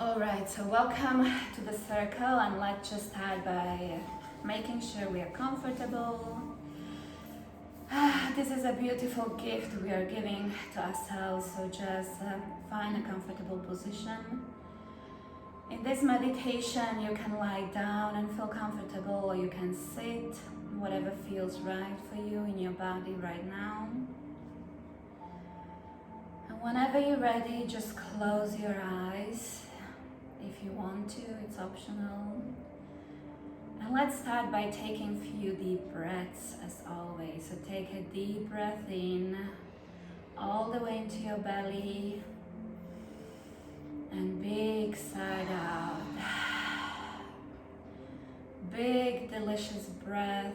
Alright, so welcome to the circle, and let's just start by making sure we are comfortable. This is a beautiful gift we are giving to ourselves, so just find a comfortable position. In this meditation, you can lie down and feel comfortable, or you can sit, whatever feels right for you in your body right now. And whenever you're ready, just close your eyes. If you want to, it's optional. And let's start by taking a few deep breaths as always. So take a deep breath in, all the way into your belly, and big side out. Big, delicious breath.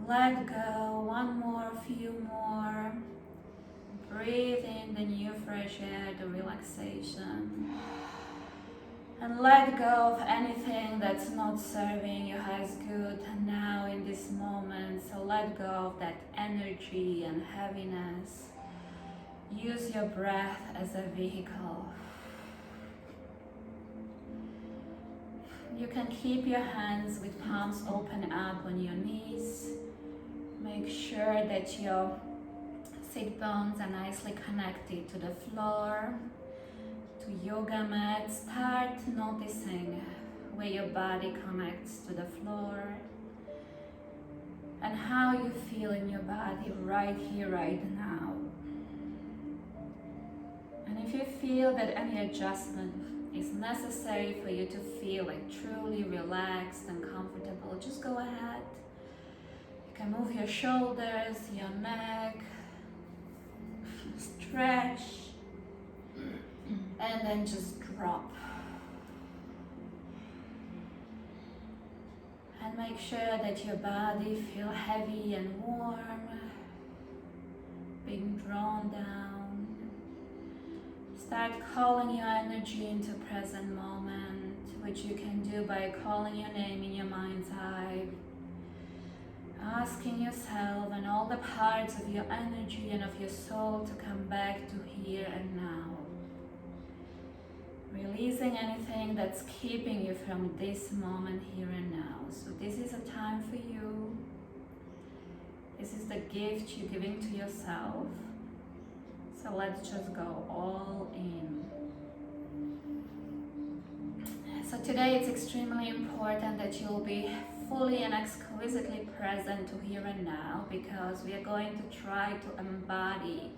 Let go, one more, few more. Breathe in the new fresh air, the relaxation. And let go of anything that's not serving you as good now in this moment. So let go of that energy and heaviness. Use your breath as a vehicle. You can keep your hands with palms open up on your knees. Make sure that your sit bones are nicely connected to the floor, to yoga mat. Start noticing where your body connects to the floor and how you feel in your body right here, right now. And if you feel that any adjustment is necessary for you to feel like truly relaxed and comfortable, just go ahead. You can move your shoulders, your neck, stretch, and then just drop. And make sure that your body feels heavy and warm, being drawn down. Start calling your energy into present moment, which you can do by calling your name in your mind's eye. Asking yourself and all the parts of your energy and of your soul to come back to here and now. Releasing anything that's keeping you from this moment here and now. So this is a time for you. This is the gift you're giving to yourself. So let's just go all in. So today it's extremely important that you'll be fully and exquisitely present to here and now, because we are going to try to embody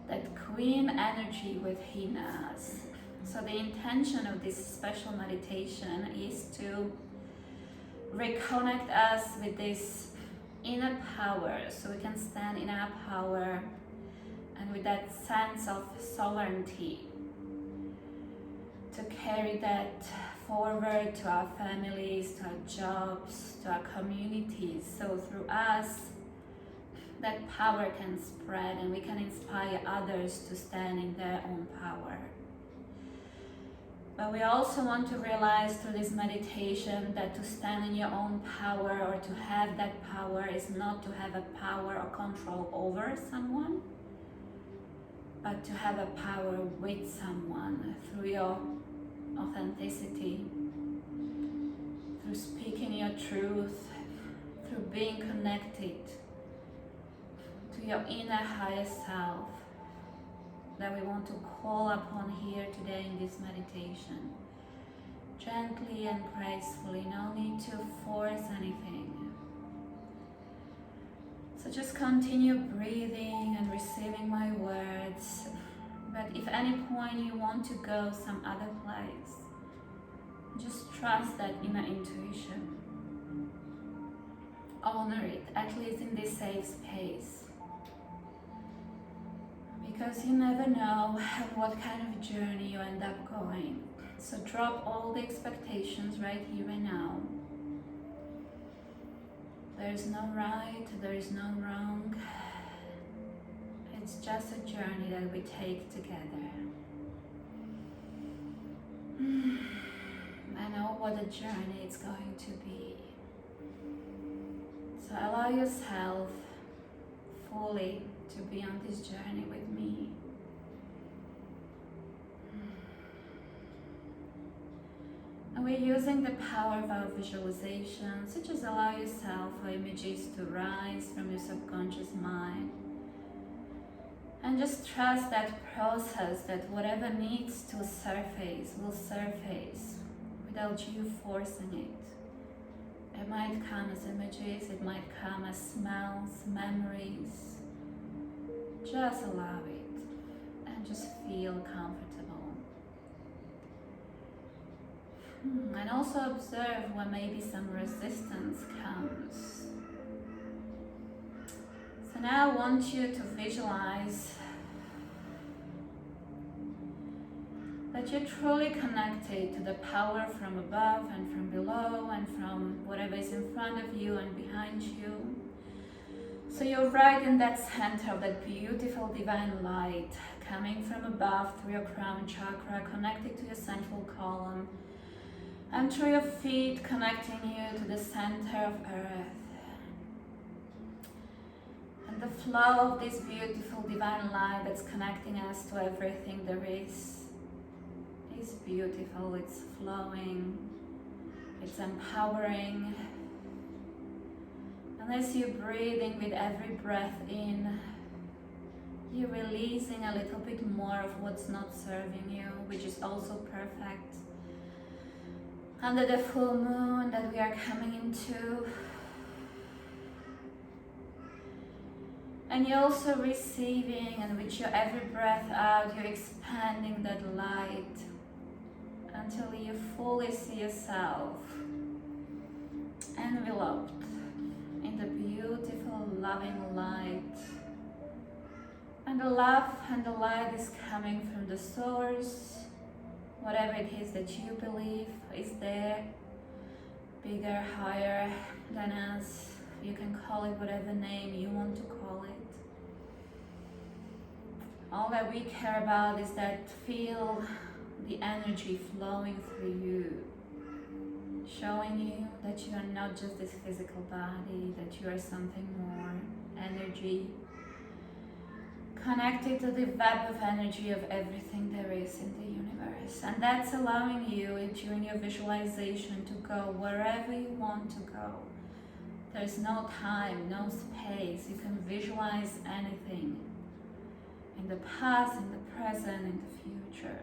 that queen energy within us. So the intention of this special meditation is to reconnect us with this inner power, so we can stand in our power and with that sense of sovereignty, to carry that forward to our families, to our jobs, to our communities. So through us, that power can spread and we can inspire others to stand in their own power. But we also want to realize through this meditation that to stand in your own power, or to have that power, is not to have a power or control over someone, but to have a power with someone through your authenticity, through speaking your truth, through being connected to your inner highest self, that we want to call upon here today in this meditation. Gently and gracefully, no need to force anything. So just continue breathing and receiving my words. But if any point you want to go some other place, just trust that inner intuition. Honor it, at least in this safe space. Because you never know what kind of journey you end up going. So drop all the expectations right here and now. There is no right, there is no wrong. It's just a journey that we take together. I know what a journey it's going to be. So allow yourself fully to be on this journey with me. And we're using the power of our visualization, so just allow yourself for images to rise from your subconscious mind. And just trust that process, that whatever needs to surface will surface without you forcing it. It might come as images, it might come as smells, memories. Just allow it and just feel comfortable. And also observe when maybe some resistance comes. So now I want you to visualize that you're truly connected to the power from above and from below and from whatever is in front of you and behind you. So you're right in that center of that beautiful divine light coming from above through your crown chakra, connected to your central column, and through your feet connecting you to the center of earth. And the flow of this beautiful divine light that's connecting us to everything there is beautiful, it's flowing, it's empowering. And as you're breathing with every breath in, you're releasing a little bit more of what's not serving you, which is also perfect. Under the full moon that we are coming into. And you're also receiving, and with your every breath out, you're expanding that light until you fully see yourself enveloped in the beautiful, loving light. And the love and the light is coming from the source, whatever it is that you believe is there, bigger, higher than us. You can call it whatever name you want to call it. All that we care about is that feel the energy flowing through you, showing you that you are not just this physical body, that you are something more, energy, connected to the web of energy of everything there is in the universe. And that's allowing you, during your visualization, to go wherever you want to go. There's no time, no space. You can visualize anything, in the past, in the present, in the future.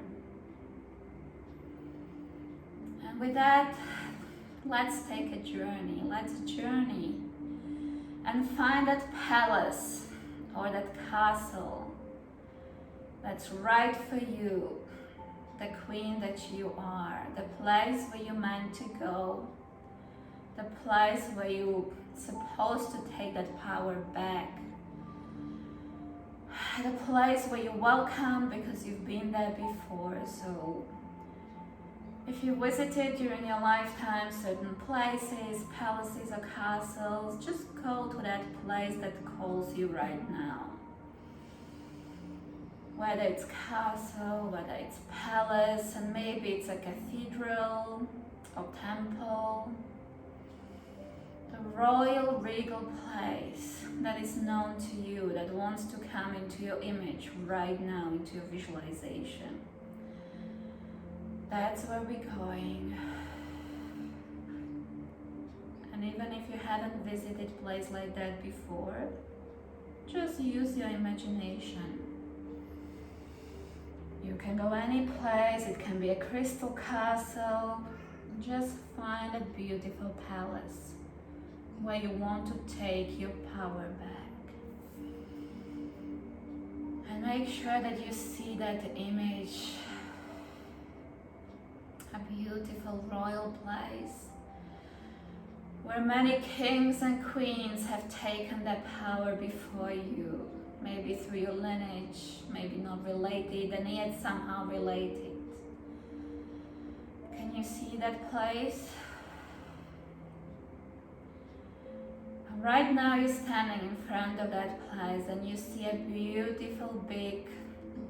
And with that, let's take a journey. Let's journey and find that palace or that castle that's right for you, the queen that you are, the place where you're meant to go, the place where you're supposed to take that power back, the place where you're welcome because you've been there before. So if you visited during your lifetime certain places, palaces or castles, just go to that place that calls you right now. Whether it's castle, whether it's palace, and maybe it's a cathedral or temple, the royal regal place that is known to you, that wants to come into your image right now, into your visualization. That's where we're going. And even if you haven't visited a place like that before, just use your imagination. You can go any place, it can be a crystal castle. Just find a beautiful palace where you want to take your power back. And make sure that you see that image, a beautiful royal place where many kings and queens have taken their power before you, maybe through your lineage, maybe not related and yet somehow related. Can you see that place? And right now you're standing in front of that place and you see a beautiful big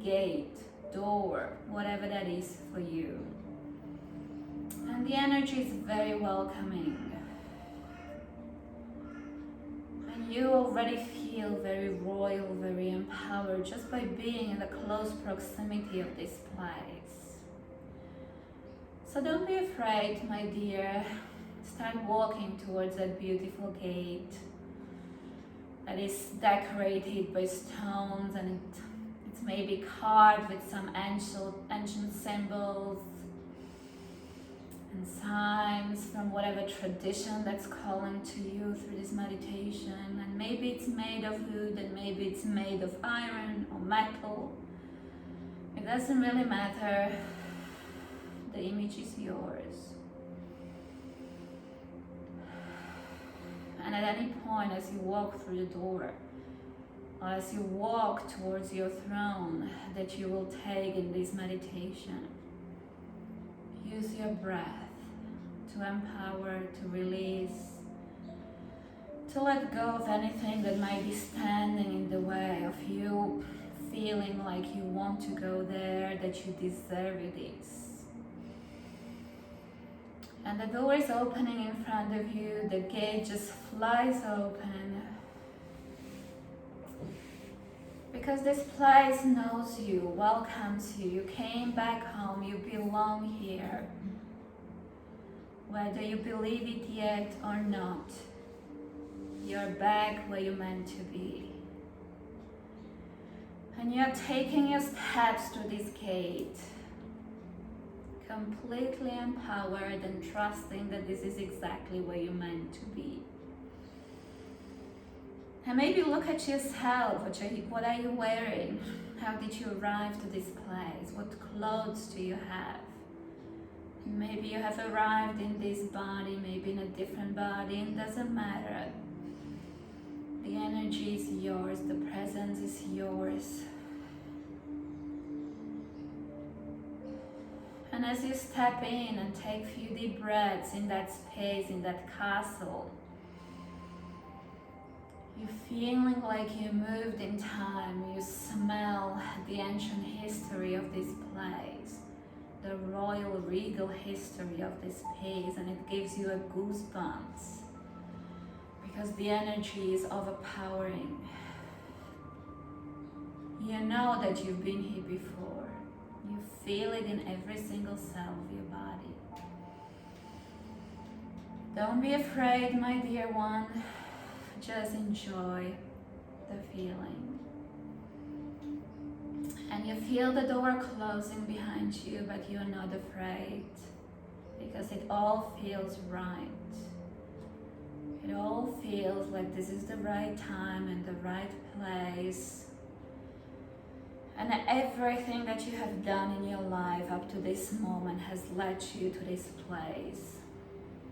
gate, door, whatever that is for you. And the energy is very welcoming. And You already feel very royal, very empowered just by being in the close proximity of this place. So don't be afraid, my dear. Start walking towards that beautiful gate that is decorated by stones, and it's maybe carved with some ancient symbols and signs from whatever tradition that's calling to you through this meditation. And maybe it's made of wood, and maybe it's made of iron or metal. It doesn't really matter. The image is yours. And at any point as you walk through the door, or as you walk towards your throne that you will take in this meditation, use your breath to empower, to release, to let go of anything that might be standing in the way of you feeling like you want to go there, that you deserve this. And the door is opening in front of you, the gate just flies open. Because this place knows you, welcomes you. You came back home, you belong here. Whether you believe it yet or not, you're back where you're meant to be. And you're taking your steps through this gate, completely empowered and trusting that this is exactly where you're meant to be. And maybe look at yourself. What are you wearing? How did you arrive to this place? What clothes do you have? Maybe you have arrived in this body, maybe in a different body. It doesn't matter. The energy is yours. The presence is yours. And as you step in and take a few deep breaths in that space, in that castle, you're feeling like you moved in time. You smell the ancient history of this place, the royal regal history of this place, and it gives you a goosebumps because the energy is overpowering. You know that you've been here before. You feel it in every single cell of your body. Don't be afraid, my dear one. Just enjoy the feeling. And you feel the door closing behind you, but you're not afraid because it all feels right. It all feels like this is the right time and the right place. And everything that you have done in your life up to this moment has led you to this place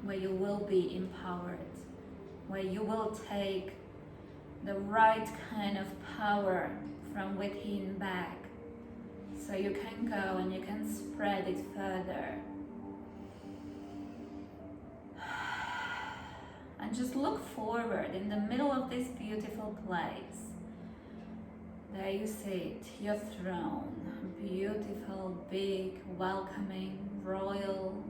where you will be empowered, where you will take the right kind of power from within back, so you can go and you can spread it further. And just look forward in the middle of this beautiful place. There you sit, your throne, beautiful, big, welcoming, royal,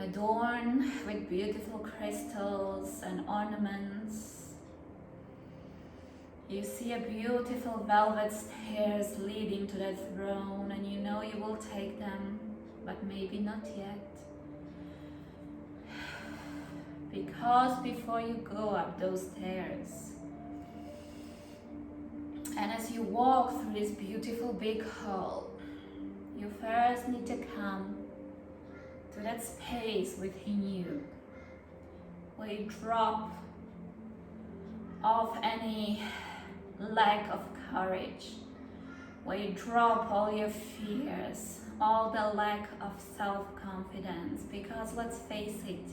adorned with beautiful crystals and ornaments. You see a beautiful velvet stairs leading to that throne, and you know you will take them, but maybe not yet. Because before you go up those stairs, and as you walk through this beautiful big hall, you first need to come to that space within you where you drop off any lack of courage, where you drop all your fears, all the lack of self-confidence. Because let's face it,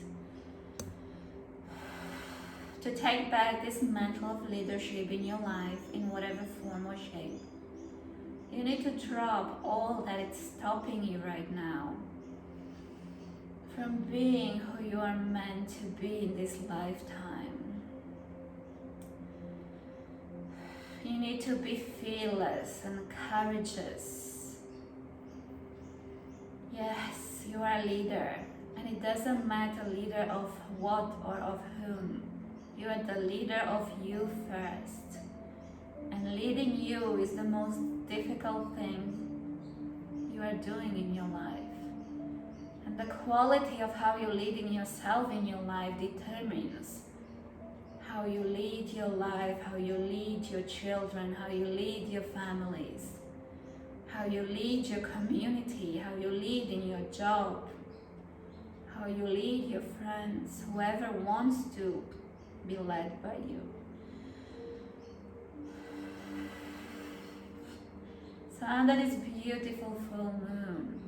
to take back this mantle of leadership in your life in whatever form or shape, you need to drop all that is stopping you right now from being who you are meant to be in this lifetime. You need to be fearless and courageous. Yes, you are a leader, and it doesn't matter leader of what or of whom. You are the leader of you first. And leading you is the most difficult thing you are doing in your life. And the quality of how you're leading yourself in your life determines how you lead your life, how you lead your children, how you lead your families, how you lead your community, how you lead in your job, how you lead your friends, whoever wants to be led by you. So under this beautiful full moon,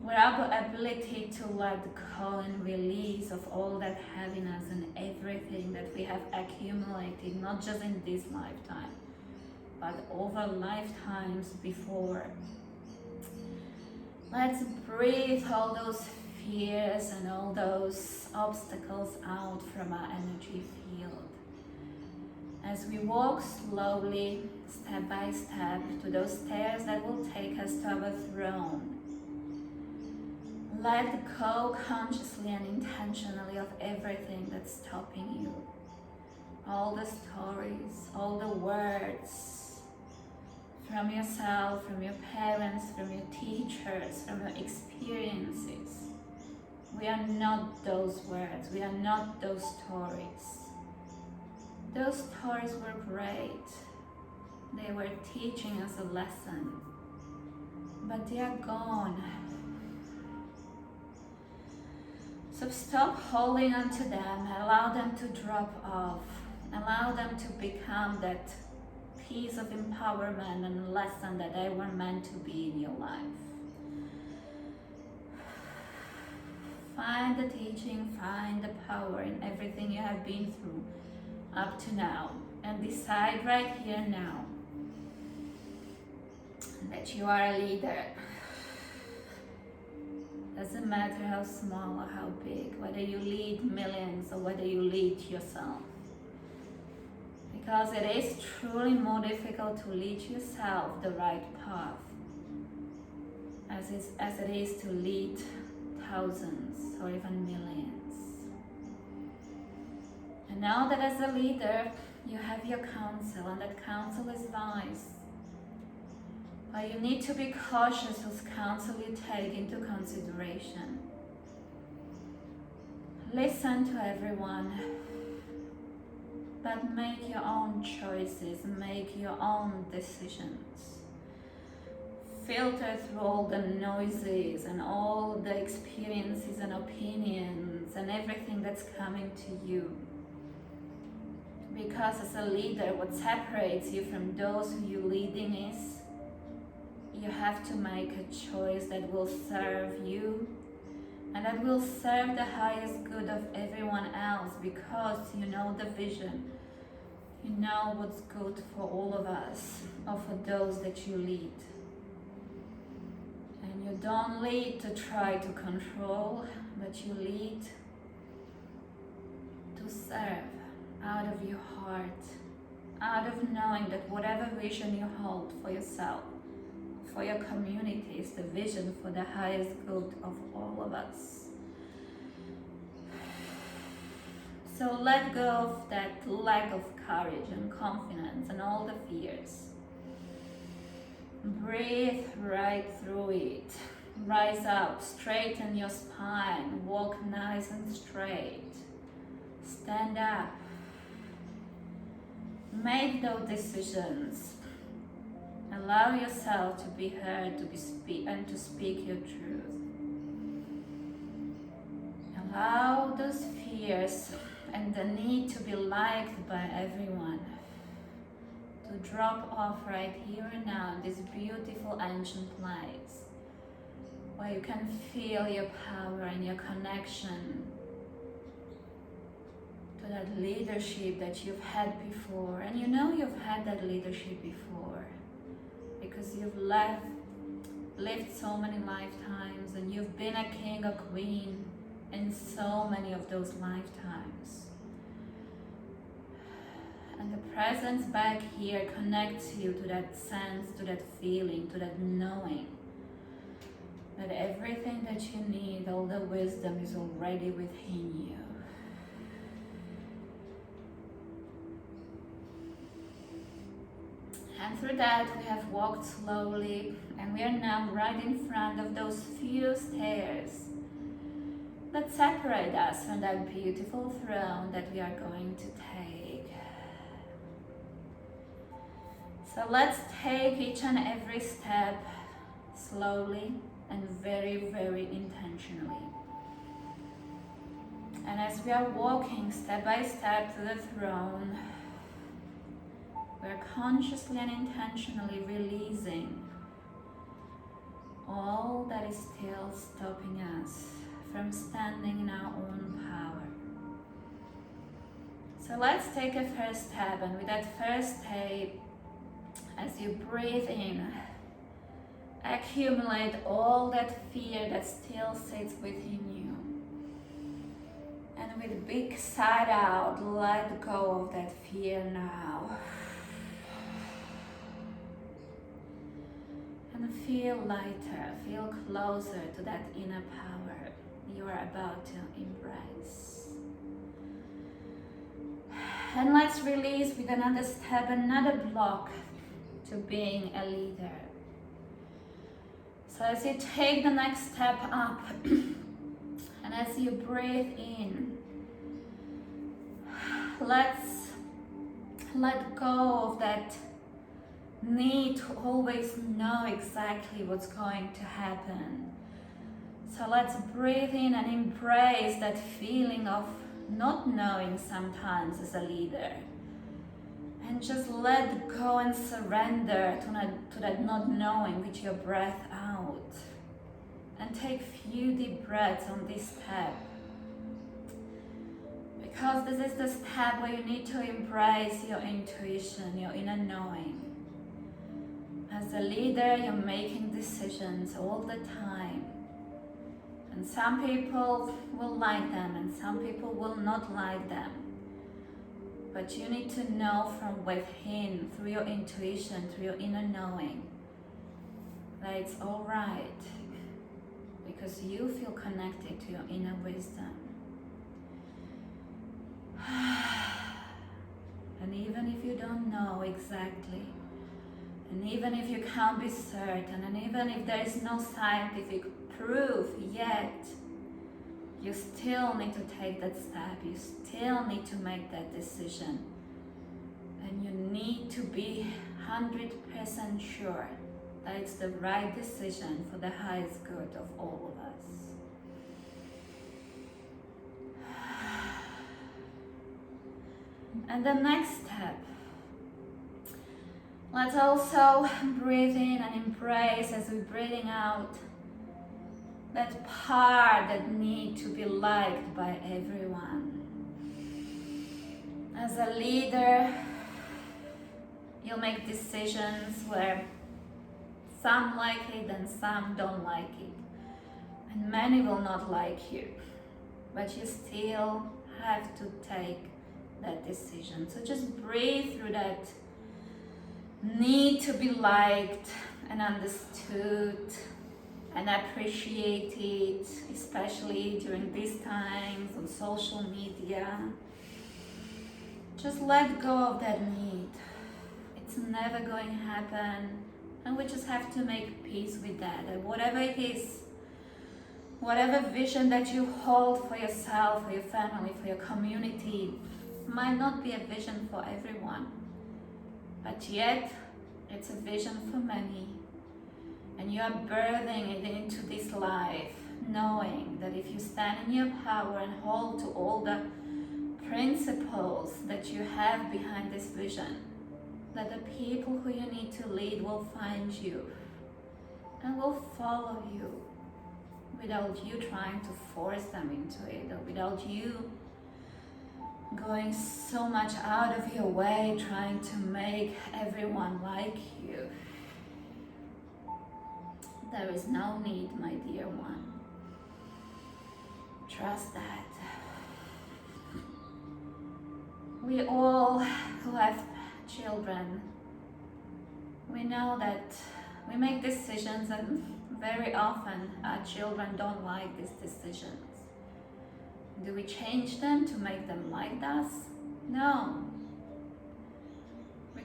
where our ability to let go and release of all that heaviness and everything that we have accumulated, not just in this lifetime, but over lifetimes before. Let's breathe all those fears and all those obstacles out from our energy field. As we walk slowly, step by step, to those stairs that will take us to our throne, let go consciously and intentionally of everything that's stopping you. All the stories, all the words from yourself, from your parents, from your teachers, from your experiences. We are not those words, we are not those stories. Those stories were great. They were teaching us a lesson, but they are gone. So stop holding on to them, allow them to drop off, allow them to become that piece of empowerment and lesson that they were meant to be in your life. Find the teaching, find the power in everything you have been through up to now, and decide right here now that you are a leader. Doesn't matter how small or how big, whether you lead millions or whether you lead yourself. Because it is truly more difficult to lead yourself the right path as it is to lead thousands or even millions. And now that as a leader, you have your counsel, and that counsel is wise. But you need to be cautious whose counsel you take into consideration. Listen to everyone, but make your own choices, make your own decisions. Filter through all the noises and all the experiences and opinions and everything that's coming to you. Because as a leader, what separates you from those who you're leading is you have to make a choice that will serve you and that will serve the highest good of everyone else, because you know the vision, you know what's good for all of us or for those that you lead. And you don't lead to try to control, but you lead to serve out of your heart, out of knowing that whatever vision you hold for yourself, for your community, is the vision for the highest good of all of us. So let go of that lack of courage and confidence and all the fears. Breathe right through it. Rise up, straighten your spine, walk nice and straight. Stand up. Make those decisions. Allow yourself to be heard, to speak your truth. Allow those fears and the need to be liked by everyone to drop off right here and now in this beautiful ancient place, where you can feel your power and your connection to that leadership that you've had before. And you know you've had that leadership before, because you've lived so many lifetimes, and you've been a king or queen in so many of those lifetimes. And the presence back here connects you to that sense, to that feeling, to that knowing that everything that you need, all the wisdom is already within you. And through that we have walked slowly, and we are now right in front of those few stairs that separate us from that beautiful throne that we are going to take. So let's take each and every step slowly and very, very intentionally. And as we are walking step by step to the throne, we're consciously and intentionally releasing all that is still stopping us from standing in our own power. So let's take a first step, and with that first step, as you breathe in, accumulate all that fear that still sits within you. And with big sigh out, let go of that fear now. And feel lighter, feel closer to that inner power you are about to embrace. And let's release with another step, another block to being a leader. So as you take the next step up, and as you breathe in, let's let go of that need to always know exactly what's going to happen. So let's breathe in and embrace that feeling of not knowing sometimes as a leader. And just let go and surrender to that not knowing with your breath out. And take few deep breaths on this step. Because this is the step where you need to embrace your intuition, your inner knowing. As a leader, you're making decisions all the time. And some people will like them and some people will not like them. But you need to know from within, through your intuition, through your inner knowing, that it's all right. Because you feel connected to your inner wisdom. And even if you don't know exactly, and even if you can't be certain, and even if there is no scientific proof yet, you still need to take that step. You still need to make that decision. And you need to be 100% sure that it's the right decision for the highest good of all of us. And the next step, let's also breathe in and embrace, as we're breathing out, that part that needs to be liked by everyone. As a leader, you'll make decisions where some like it and some don't like it. And many will not like you. But you still have to take that decision. So just breathe through that need to be liked and understood and appreciated, especially during these times on social media. Just let go of that need. It's never going to happen, and we just have to make peace with that. And whatever it is, whatever vision that you hold for yourself, for your family, for your community, might not be a vision for everyone, but yet it's a vision for many. And you are birthing it into this life, knowing that if you stand in your power and hold to all the principles that you have behind this vision, that the people who you need to lead will find you and will follow you without you trying to force them into it, or without you going so much out of your way trying to make everyone like you. There is no need, my dear one. Trust that. We all who have children, we know that we make decisions and very often our children don't like these decisions. Do we change them to make them like us? No.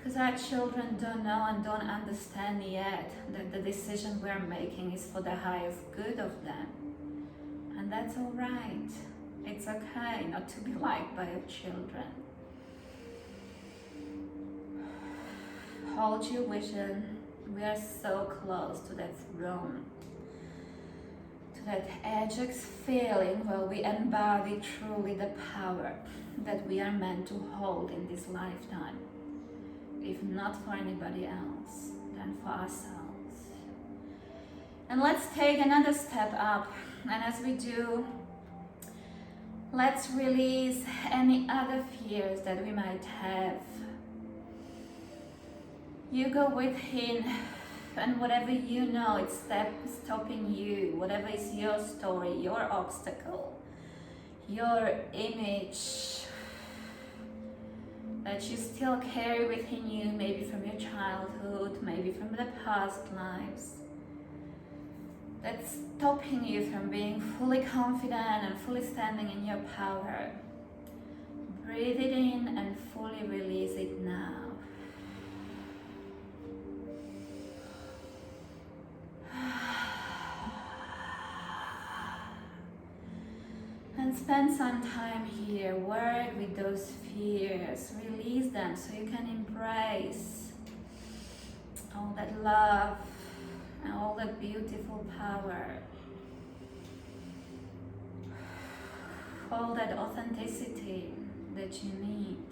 Because our children don't know and don't understand yet that the decision we're making is for the highest good of them. And that's all right. It's okay not to be liked by your children. Hold your vision. We are so close to that throne, to that ajax feeling where we embody truly the power that we are meant to hold in this lifetime. If not for anybody else, then for ourselves. And let's take another step up. And as we do, let's release any other fears that we might have. You go within, and whatever you know it's stopping you, whatever is your story, your obstacle, your image that you still carry within you, maybe from your childhood, maybe from the past lives, that's stopping you from being fully confident and fully standing in your power. Breathe it in and fully release it now. And spend some time here, work with those fears, release them so you can embrace all that love and all that beautiful power, all that authenticity that you need.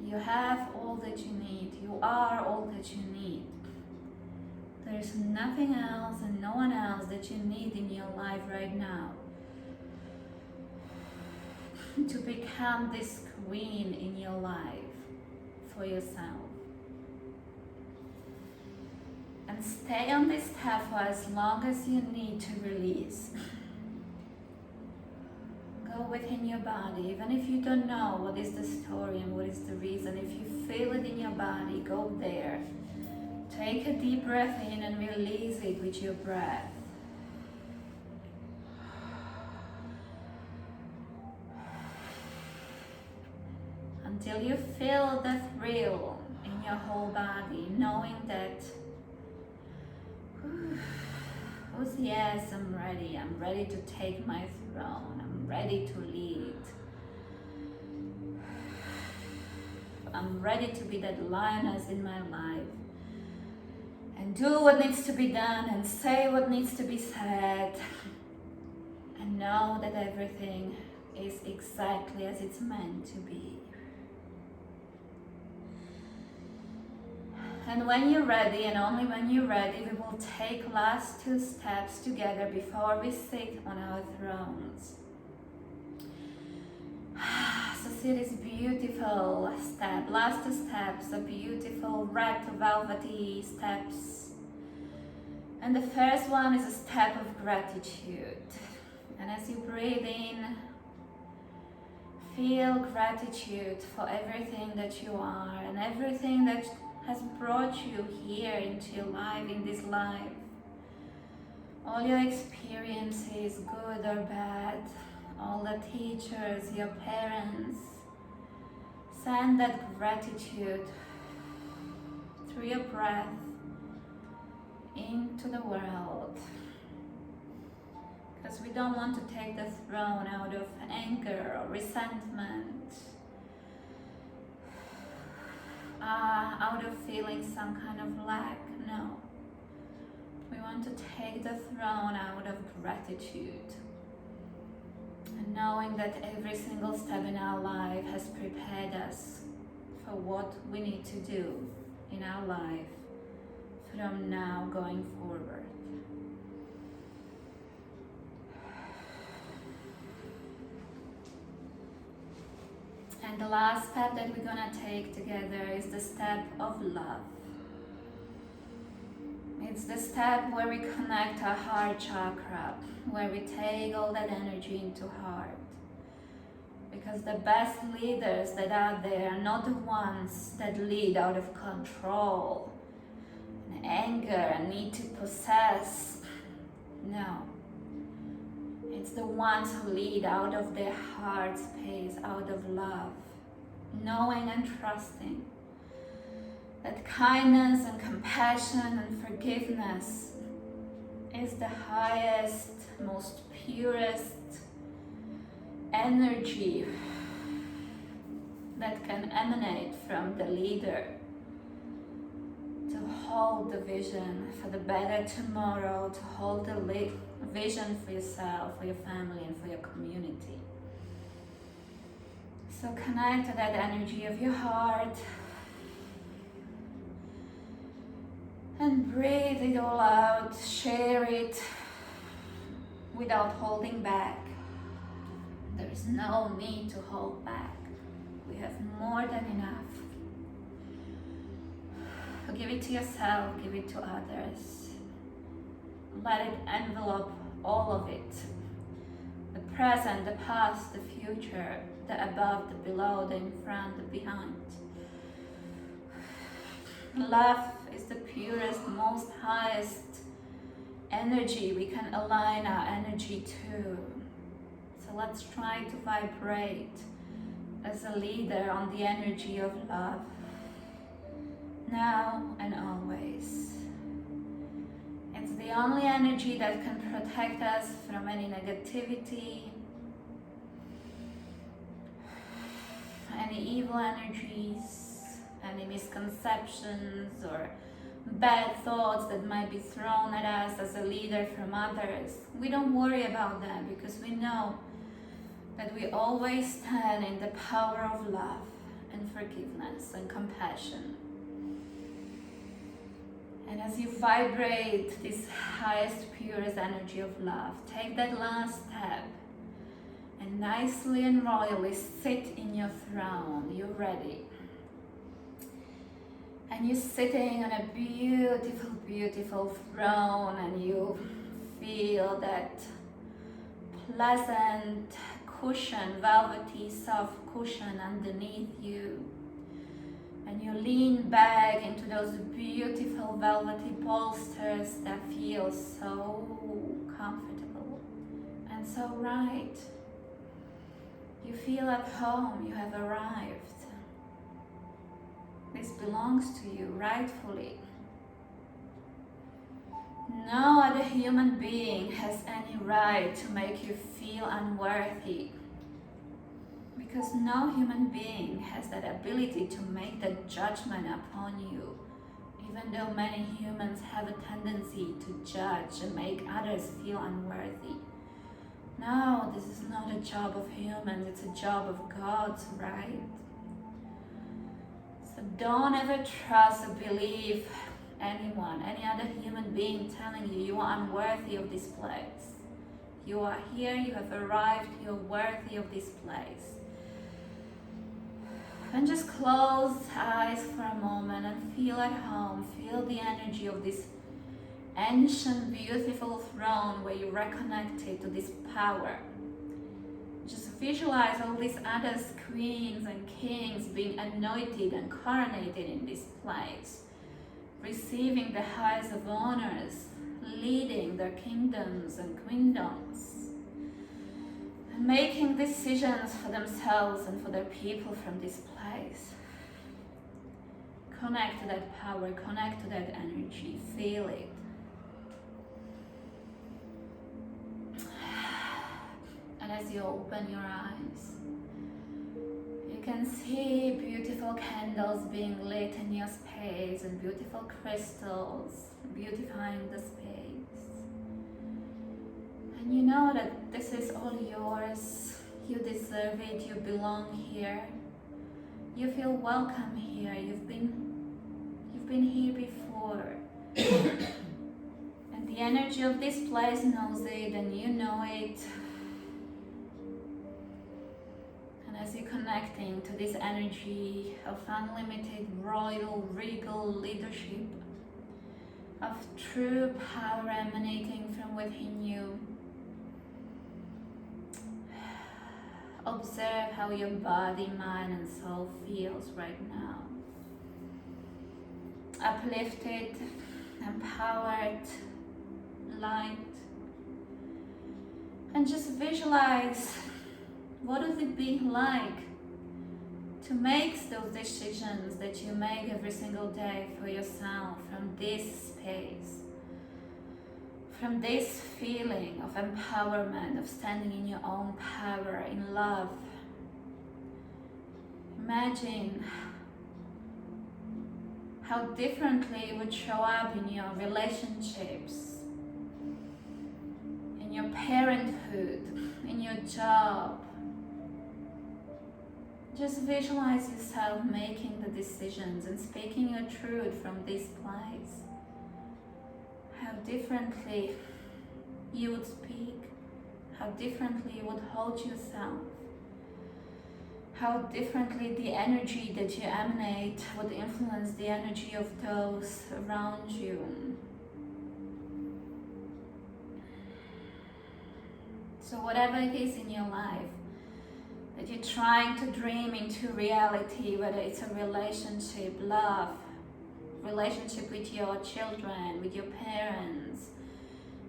You have all that you need, you are all that you need. There is nothing else and no one else that you need in your life right now to become this queen in your life for yourself. And stay on this path for as long as you need to release. Go within your body, even if you don't know what is the story and what is the reason. If you feel it in your body, go there. Take a deep breath in and release it with your breath. Until you feel the thrill in your whole body, knowing that, oh yes, I'm ready to take my throne, I'm ready to lead. I'm ready to be that lioness in my life and do what needs to be done and say what needs to be said and know that everything is exactly as it's meant to be. And when you're ready, and only when you're ready, we will take last 2 steps together before we sit on our thrones. So see this beautiful step. Last 2 steps are beautiful red velvety steps. And the first one is a step of gratitude. And as you breathe in, feel gratitude for everything that you are and everything that has brought you here into your life, in this life. All your experiences, good or bad, all the teachers, your parents. Send that gratitude through your breath into the world. Because we don't want to take the throne out of anger or resentment. Out of feeling some kind of lack, no. We want to take the throne out of gratitude. And knowing that every single step in our life has prepared us for what we need to do in our life from now going forward. And the last step that we're gonna take together is the step of love. It's the step where we connect our heart chakra, where we take all that energy into heart. Because the best leaders that are there are not the ones that lead out of control and anger and need to possess. No. It's the ones who lead out of their heart space, out of love, knowing and trusting that kindness and compassion and forgiveness is the highest, most purest energy that can emanate from the leader to hold the vision for the better tomorrow, to hold the vision for yourself, for your family, and for your community. So connect to that energy of your heart and breathe it all out, share it without holding back. There is no need to hold back. We have more than enough. Give it to yourself, give it to others. Let it envelop all of it. The present, the past, the future, the above, the below, the in front, the behind. Love is the purest, most highest energy we can align our energy to. So let's try to vibrate as a leader on the energy of love, now and always. It's the only energy that can protect us from any negativity, any evil energies, any misconceptions or bad thoughts that might be thrown at us as a leader from others. We don't worry about them because we know that we always stand in the power of love and forgiveness and compassion. And as you vibrate this highest, purest energy of love, take that last step and nicely and royally sit in your throne. You're ready. And you're sitting on a beautiful, beautiful throne, and you feel that pleasant cushion, velvety, soft cushion underneath you. And you lean back into those beautiful velvety bolsters that feel so comfortable and so right. You feel at home, you have arrived. This belongs to you rightfully. No other human being has any right to make you feel unworthy, because no human being has that ability to make that judgment upon you, even though many humans have a tendency to judge and make others feel unworthy. No, this is not a job of humans, it's a job of God's, right? So don't ever trust or believe anyone, any other human being telling you you are unworthy of this place. You are here, you have arrived, you're worthy of this place. And just close eyes for a moment and feel at home. Feel the energy of this ancient, beautiful throne where you reconnected to this power. Just visualize all these other queens and kings being anointed and coronated in this place, receiving the highest of honors, leading their kingdoms and queendoms, and making decisions for themselves and for their people from this place. Connect to that power, connect to that energy, feel it. And as you open your eyes, you can see beautiful candles being lit in your space and beautiful crystals beautifying the space. And you know that this is all yours. You deserve it. You belong here. You feel welcome here. You've been here before. And the energy of this place knows it, and you know it. As you're connecting to this energy of unlimited, royal, regal leadership, of true power emanating from within you, observe how your body, mind, and soul feels right now. Uplifted, empowered, light. And just visualize, what does it be like to make those decisions that you make every single day for yourself from this space, from this feeling of empowerment, of standing in your own power, in love. Imagine how differently it would show up in your relationships, in your parenthood, in your job. Just visualize yourself making the decisions and speaking your truth from this place. How differently you would speak, how differently you would hold yourself, how differently the energy that you emanate would influence the energy of those around you. So whatever it is in your life that you're trying to dream into reality, whether it's a relationship, love, relationship with your children, with your parents,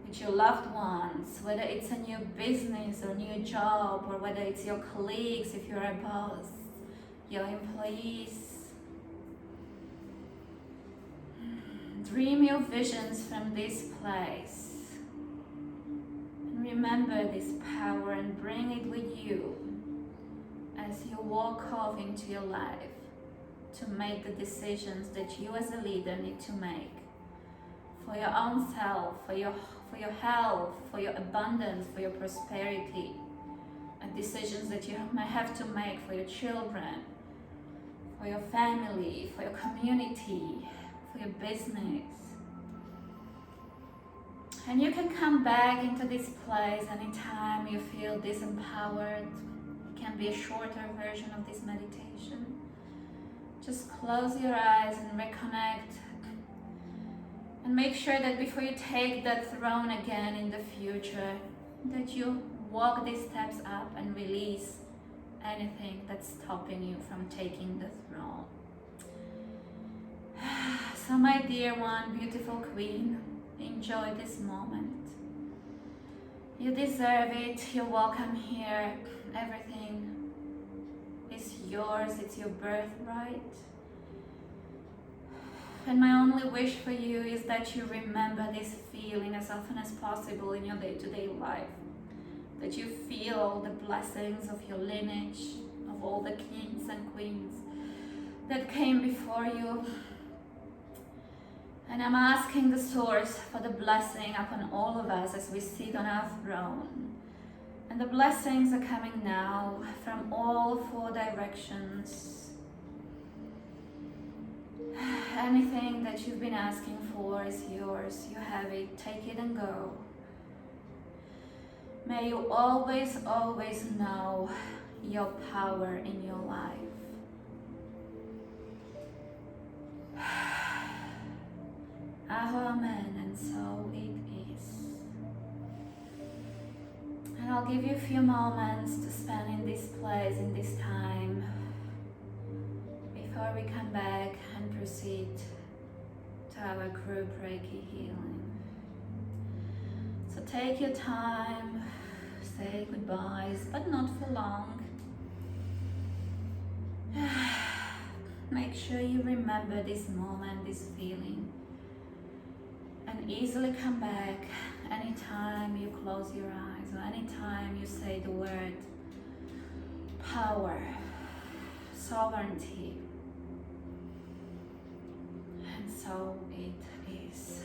with your loved ones, whether it's a new business or new job, or whether it's your colleagues if you're a boss, your employees. Dream your visions from this place. And remember this power and bring it with you as you walk off into your life to make the decisions that you as a leader need to make for your own self, for your health, for your abundance, for your prosperity, and decisions that you may have to make for your children, for your family, for your community, for your business. And you can come back into this place anytime you feel disempowered. It can be a shorter version of this meditation. Just close your eyes and reconnect. And make sure that before you take that throne again in the future, that you walk these steps up and release anything that's stopping you from taking the throne. So my dear one, beautiful queen, enjoy this moment. You deserve it. You're welcome here. Everything is yours. It's your birthright. And my only wish for you is that you remember this feeling as often as possible in your day-to-day life. That you feel the blessings of your lineage, of all the kings and queens that came before you. And I'm asking the source for the blessing upon all of us as we sit on our throne. And the blessings are coming now from all 4 directions. Anything that you've been asking for is yours. You have it. Take it and go. May you always, always know your power in your life. Amen, and so it is. And I'll give you a few moments to spend in this place, in this time, before we come back and proceed to our group Reiki healing. So take your time, say goodbyes, but not for long. Make sure you remember this moment, this feeling, and easily come back anytime you close your eyes or anytime you say the word power, sovereignty. And so it is.